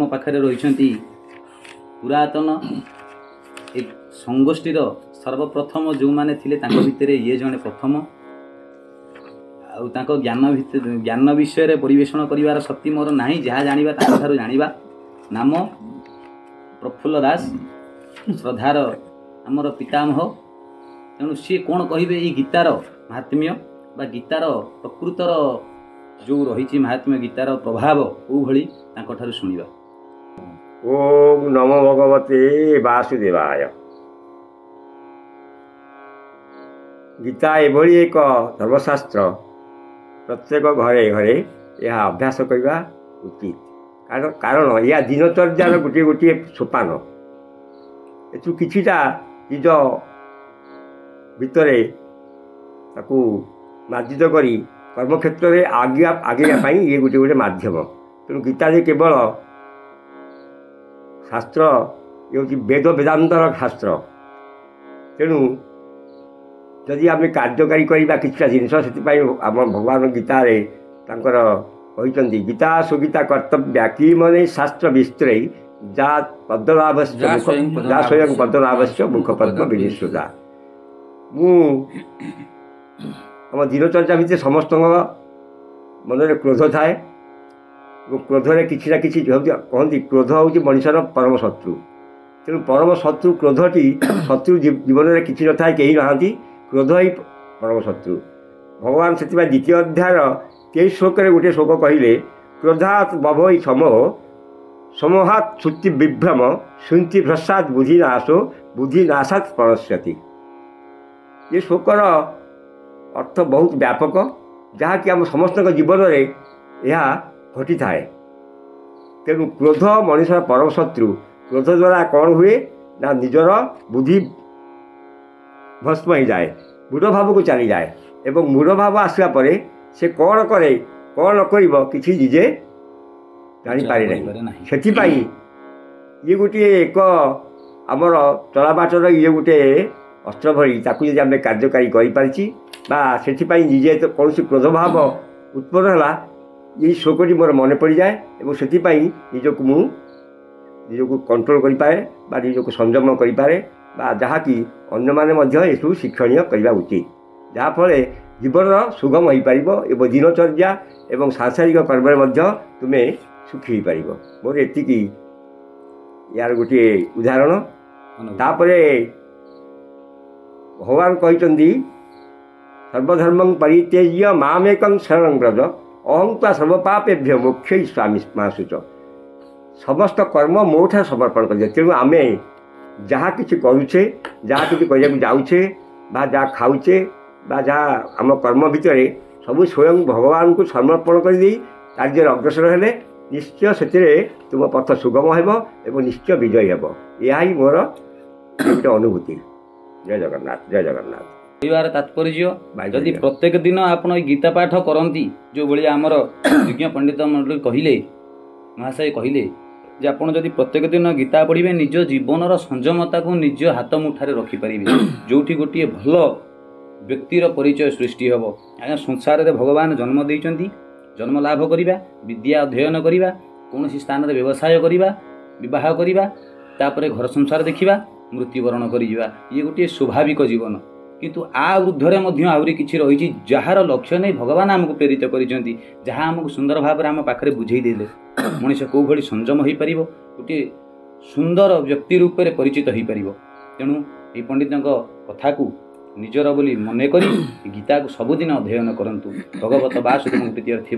पाखे रही पुरातन एक संगोष्ठीर सर्वप्रथम जो मैंने थे भितर ये जड़े प्रथम आउ ज्ञान विषय परिवेषण कर शक्ति मोर ना जहाँ जाना ठार जाना नाम प्रफुल्ल दास श्रद्धार आमर पितामह तेणु सी कौन कहे ये गीतार महात्म्य बा गीतार प्रकृतर जो रही महात्म्य गीतार प्रभाव को भली शुणा। ओम नमो भगवते वासुदेवाय। गीता एभली एक धर्मशास्त्र प्रत्येक घरे घरे यह अभ्यास करने उचित कारण यह दिनचर्यार गोटे गोटे सोपान एथु किछिटा निज भितर ताकू मार्जित करी कर्मक्षेत्र में आगे ये गोटे गोटे माध्यम तेणु गीता जे केवल शास्त्र ये हूँ वेद वेदांतर शास्त्र तेणु जदि आम कार्यकारी करवा किसी जिनस से आम भगवान गीतार कहते गीता सुगीता कर्तव्या कि मने शास्त्र विस्तृ जा पद्मनाभस्य स्वयं पद्मनाभस्य मुखपद्म विनिश्रुता। आम दिनचर्या भितर समस्त मन क्रोध थाए क्रोधरे किसी ना किसी कहती क्रोध हूँ मनुष्यर परम शत्रु तेणु परम शत्रु क्रोधटी शत्रु जीवन में किसी न था कहीं नहांती क्रोध ही परम शत्रु। भगवान से द्वितीय अध्याय 23 श्लोक गोटे श्लोक कहले क्रोधात बभई समोह समोहात श्रुति विभ्रम शुंति भ्रष्टात बुद्धिनाशो बुद्धिनाशात प्रणश्यति। ये श्लोकर अर्थ बहुत व्यापक जहाँकि आम समस्त जीवन में यह घटी थाए। तेणु क्रोध मनुष्य परम शत्रु क्रोध द्वारा कौन हुए ना निजर बुद्धि भस्म हो जाए मूढ़ भाव को चली जाए एवं मूढ़ भाव आसला परे से कौन करे कौन कर किसी निजे जापारे ना से ये गोटे एक आमर चलाबाटर ये गोटे अस्त्र भरी ताकू आम कार्यकारी करें निजे तो कौन क्रोध भाव उत्पन्न है ये श्लोकटी मोर मन पड़ जाए और से निजक निजक कंट्रोल करें निजक संयम करें जहाँकि अन्य मैंने यू शिक्षणीय करने उचित जहाँफल जीवन सुगम हो पार एवं दिनचर्या एवं सांसारिक कर्म तुम्हें सुखी हो पार। मोर एति यार गोटे उदाहरण तापर भगवान कहते सर्वधर्म परित्यज्य मामेकं शरणं व्रज अहं ता सर्वपापेभ्य मोक्षय स्वामी मासुच। समस्त कर्म मोठा समर्पण कर तेणु आम जहाँ किसी करुचे जहाँ किसी करने जाऊे जहाँ खाऊे जहाँ आम कर्म भितर सब स्वयं भगवान को समर्पण कर कार्य अग्रसर हेले निश्चय से तुम पथ सुगम हो निश्चय विजयी हे। यह ही मोर गोटे अनुभूति। जय जगन्नाथ जय जगन्नाथ। कहबार तात्पर्य जदि प्रत्येक दिन आपण गीता पाठ करती जो भाया आमर विज्ञ पंडित मंडल कहले महाशय कहले जे आपड़ जदि प्रत्येक दिन गीता पढ़े निज जीवन संयमता को निज हाथ मुठारे रखिपारे जो गोटे भल व्यक्तिर परिचय सृष्टि हम। आज्ञा संसार में भगवान जन्म देइचंती जन्म लाभ करवा विद्या अध्ययन करवा कौन स्थान में व्यवसाय करवा विवाह करवा तापर घर संसार देखा मृत्युवरण कर ये गोटे स्वाभाविक जीवन किंतु आ ऊर्ध्वे आहरी किसी रही जार लक्ष्य नहीं भगवान आमको प्रेरित कर जहाँ आमको सुंदर भाव आम पाखे बुझे देले मनीष कौ भली संयम हो पार गोटे सुंदर व्यक्ति रूप में परिचित हो पार। तेणु ये पंडित कथा को निजर बोली मन करी गीता को सबुदिन अध्ययन करंतु। भगवत वासुदेव प्रीति।